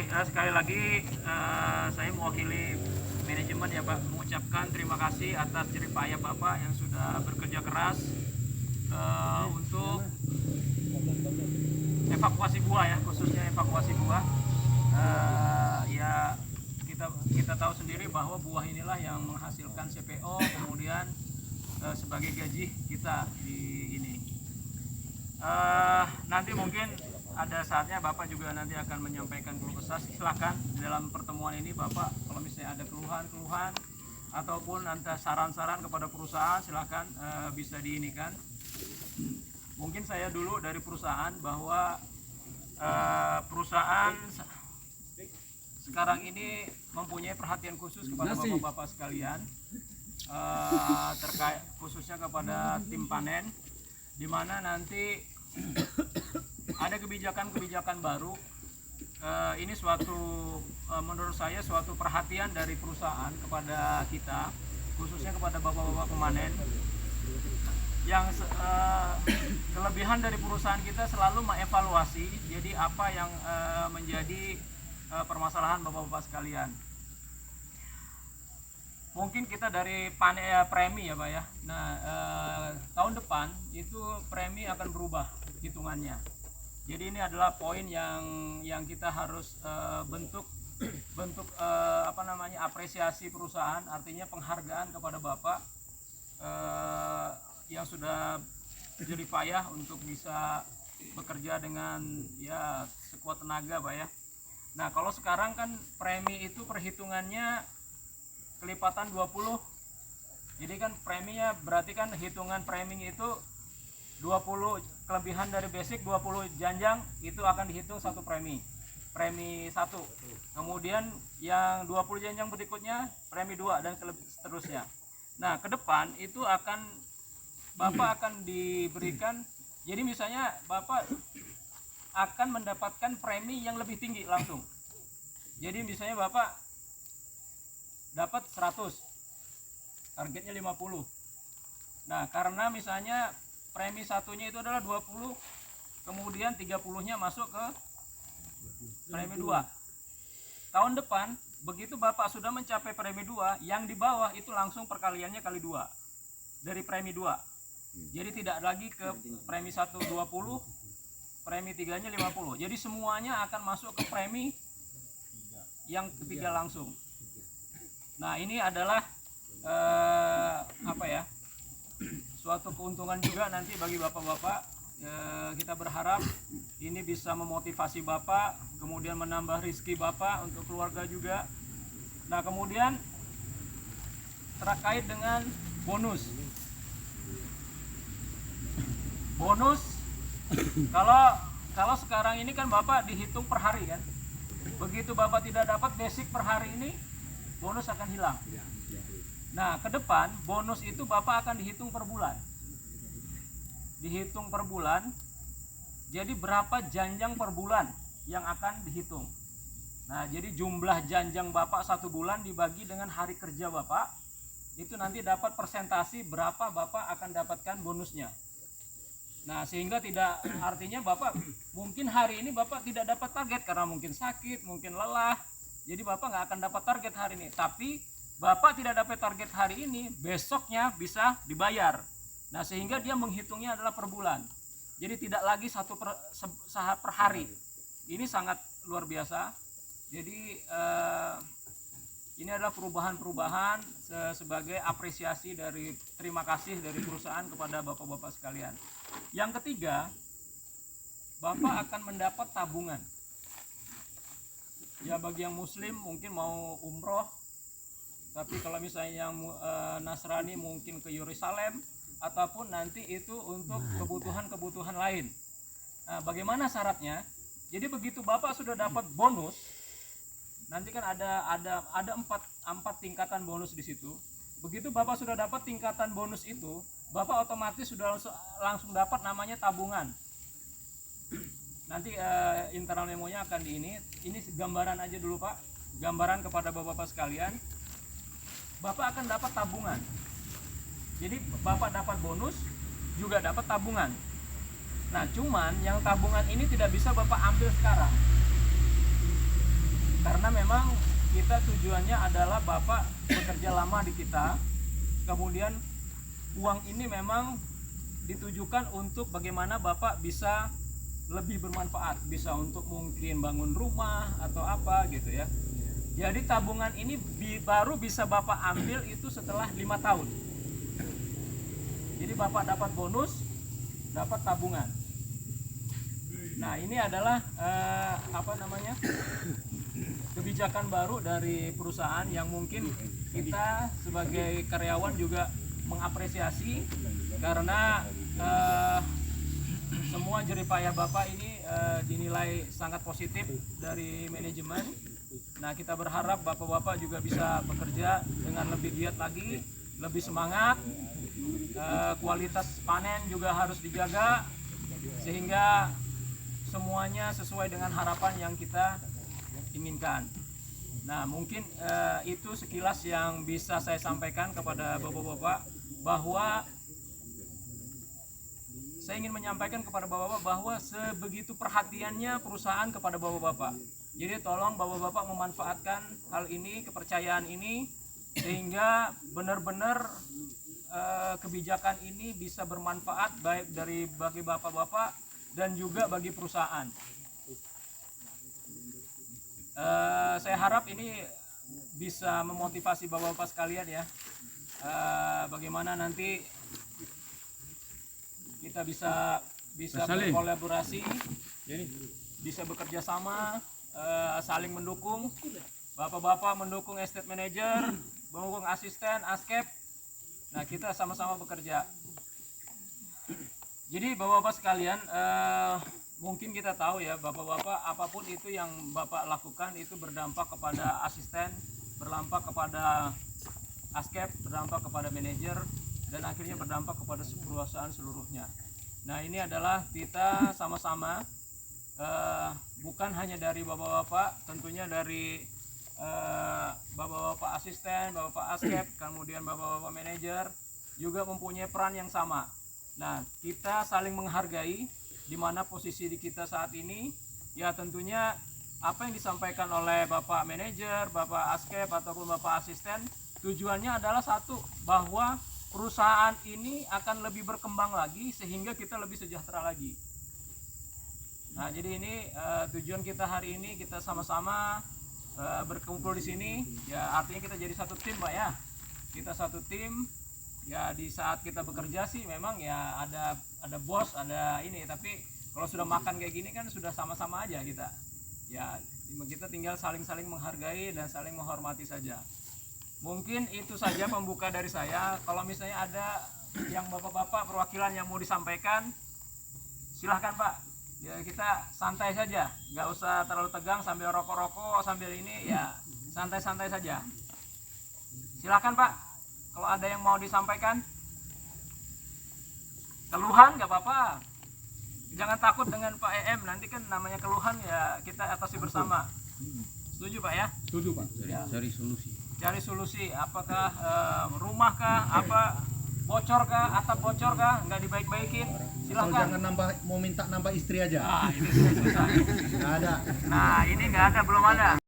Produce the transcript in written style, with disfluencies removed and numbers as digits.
sekali lagi saya mewakili manajemen ya Pak, mengucapkan terima kasih atas jerih payah Bapak yang sudah bekerja keras untuk evakuasi buah ya, khususnya evakuasi buah. Ya kita tahu sendiri bahwa buah inilah yang menghasilkan CPO, kemudian sebagai gaji kita di ini. Nanti mungkin ada saatnya Bapak juga nanti akan menyampaikan keluh kesah. Silakan dalam pertemuan ini Bapak kalau misalnya ada keluhan-keluhan ataupun ada saran-saran kepada perusahaan, silakan bisa diinikan. Mungkin saya dulu dari perusahaan bahwa perusahaan sekarang ini mempunyai perhatian khusus kepada bapak-bapak sekalian, terkait khususnya kepada tim panen, di mana nanti ada kebijakan-kebijakan baru. Ini suatu menurut saya suatu perhatian dari perusahaan kepada kita, khususnya kepada bapak-bapak pemanen. Yang kelebihan dari perusahaan kita selalu mengevaluasi, jadi apa yang menjadi permasalahan bapak-bapak sekalian. Mungkin kita dari premi ya Pak ya. Nah tahun depan itu premi akan berubah hitungannya. Jadi ini adalah poin yang kita harus bentuk apresiasi perusahaan, artinya penghargaan kepada Bapak yang sudah jerih payah untuk bisa bekerja dengan ya sekuat tenaga Pak ya. Nah kalau sekarang kan premi itu perhitungannya kelipatan 20. Jadi kan preminya berarti kan hitungan premi itu 20 kelebihan dari basic, 20 janjang itu akan dihitung satu premi 1. Kemudian yang 20 janjang berikutnya premi 2 dan seterusnya. Nah ke depan itu Bapak akan diberikan, jadi misalnya Bapak akan mendapatkan premi yang lebih tinggi langsung. Jadi misalnya Bapak dapat 100, targetnya 50. Nah karena misalnya premi satunya itu adalah 20, kemudian 30-nya masuk ke premi 2. Tahun depan begitu Bapak sudah mencapai premi 2, yang di bawah itu langsung perkaliannya kali 2 dari premi 2. Jadi tidak lagi ke premi 1 20, premi 3-nya 50. Jadi semuanya akan masuk ke premi yang ketiga langsung. Nah ini adalah suatu keuntungan juga nanti bagi bapak-bapak. Kita berharap ini bisa memotivasi Bapak, kemudian menambah rezeki Bapak untuk keluarga juga. Nah kemudian terkait dengan bonus kalau sekarang ini kan Bapak dihitung per hari kan. Begitu Bapak tidak dapat basic per hari ini, bonus akan hilang. Nah ke depan bonus itu Bapak akan dihitung per bulan. Jadi berapa janjang per bulan yang akan dihitung. Nah jadi jumlah janjang Bapak 1 bulan dibagi dengan hari kerja Bapak, itu nanti dapat persentasi berapa Bapak akan dapatkan bonusnya. Nah sehingga tidak, artinya Bapak mungkin hari ini Bapak tidak dapat target karena mungkin sakit, mungkin lelah. Jadi Bapak nggak akan dapat target hari ini, tapi Bapak tidak dapat target hari ini, besoknya bisa dibayar. Nah sehingga dia menghitungnya adalah per bulan. Jadi tidak lagi per hari. Ini sangat luar biasa. Jadi ini adalah perubahan-perubahan sebagai apresiasi dari terima kasih dari perusahaan kepada bapak-bapak sekalian. Yang ketiga, Bapak akan mendapat tabungan. Ya bagi yang muslim mungkin mau umroh, tapi kalau misalnya yang Nasrani mungkin ke Yerusalem, ataupun nanti itu untuk kebutuhan-kebutuhan lain. Nah, bagaimana syaratnya? Jadi begitu Bapak sudah dapat bonus, nanti kan ada 4 tingkatan bonus di situ. Begitu Bapak sudah dapat tingkatan bonus itu, Bapak otomatis sudah langsung dapat namanya tabungan. Nanti internal memonya akan ini gambaran aja dulu Pak, gambaran kepada bapak-bapak sekalian. Bapak akan dapat tabungan. Jadi Bapak dapat bonus juga dapat tabungan. Nah cuman yang tabungan ini tidak bisa Bapak ambil sekarang. karena memang kita tujuannya adalah Bapak bekerja lama di kita, kemudian uang ini memang ditujukan untuk bagaimana Bapak bisa lebih bermanfaat, bisa untuk mungkin bangun rumah atau apa gitu ya. Jadi tabungan ini baru bisa Bapak ambil itu setelah 5 tahun. Jadi Bapak dapat bonus, dapat tabungan. Nah, ini adalah kebijakan baru dari perusahaan yang mungkin kita sebagai karyawan juga mengapresiasi, karena semua jerih payah Bapak ini dinilai sangat positif dari manajemen. Nah, kita berharap Bapak-Bapak juga bisa bekerja dengan lebih giat lagi, lebih semangat. Kualitas panen juga harus dijaga sehingga semuanya sesuai dengan harapan yang kita inginkan. Nah, mungkin itu sekilas yang bisa saya sampaikan kepada Bapak-Bapak, bahwa saya ingin menyampaikan kepada Bapak-Bapak bahwa sebegitu perhatiannya perusahaan kepada Bapak-Bapak. Jadi tolong Bapak-Bapak memanfaatkan hal ini, kepercayaan ini, sehingga benar-benar kebijakan ini bisa bermanfaat baik bagi Bapak-Bapak dan juga bagi perusahaan. Saya harap ini bisa memotivasi Bapak-Bapak sekalian ya, bagaimana nanti kita bisa berkolaborasi, bisa bekerja sama, saling mendukung. Bapak-bapak mendukung estate manager, mendukung asisten, askep. Nah, kita sama-sama bekerja. Jadi bapak-bapak sekalian, mungkin kita tahu ya, bapak-bapak apapun itu yang Bapak lakukan itu berdampak kepada asisten, berdampak kepada askep, berdampak kepada manajer, dan akhirnya berdampak kepada perusahaan seluruhnya. Nah, ini adalah kita sama-sama, bukan hanya dari bapak-bapak, tentunya dari bapak-bapak asisten, bapak-bapak askep, kemudian bapak-bapak manajer juga mempunyai peran yang sama. Nah, kita saling menghargai di mana posisi di kita saat ini. Ya, tentunya apa yang disampaikan oleh bapak manajer, bapak askep ataupun bapak asisten, tujuannya adalah satu, bahwa perusahaan ini akan lebih berkembang lagi sehingga kita lebih sejahtera lagi. Nah, jadi ini tujuan kita hari ini, kita sama-sama berkumpul di sini. Ya, artinya kita jadi satu tim, Pak ya. Kita satu tim. Ya, di saat kita bekerja sih memang ya ada bos, ada ini, tapi kalau sudah makan kayak gini kan sudah sama-sama aja kita. Ya, kita tinggal saling-saling menghargai dan saling menghormati saja. Mungkin itu saja pembuka dari saya. Kalau misalnya ada yang bapak-bapak perwakilan yang mau disampaikan, silahkan Pak. Ya, kita santai saja, nggak usah terlalu tegang sambil rokok-rokok sambil ini, ya santai-santai saja. Silahkan Pak, kalau ada yang mau disampaikan. Keluhan nggak apa-apa, jangan takut dengan Pak EM, nanti kan namanya keluhan ya kita atasi bersama. Setuju Pak ya? Setuju Pak. Cari solusi. Cari solusi, apakah rumah kah, apa bocor kah, atap bocor kah, nggak dibaik-baikin, silahkan. Jangan mau minta nambah istri aja. Nah, ini susah. Nggak ada. Nah, ini nggak ada, belum ada.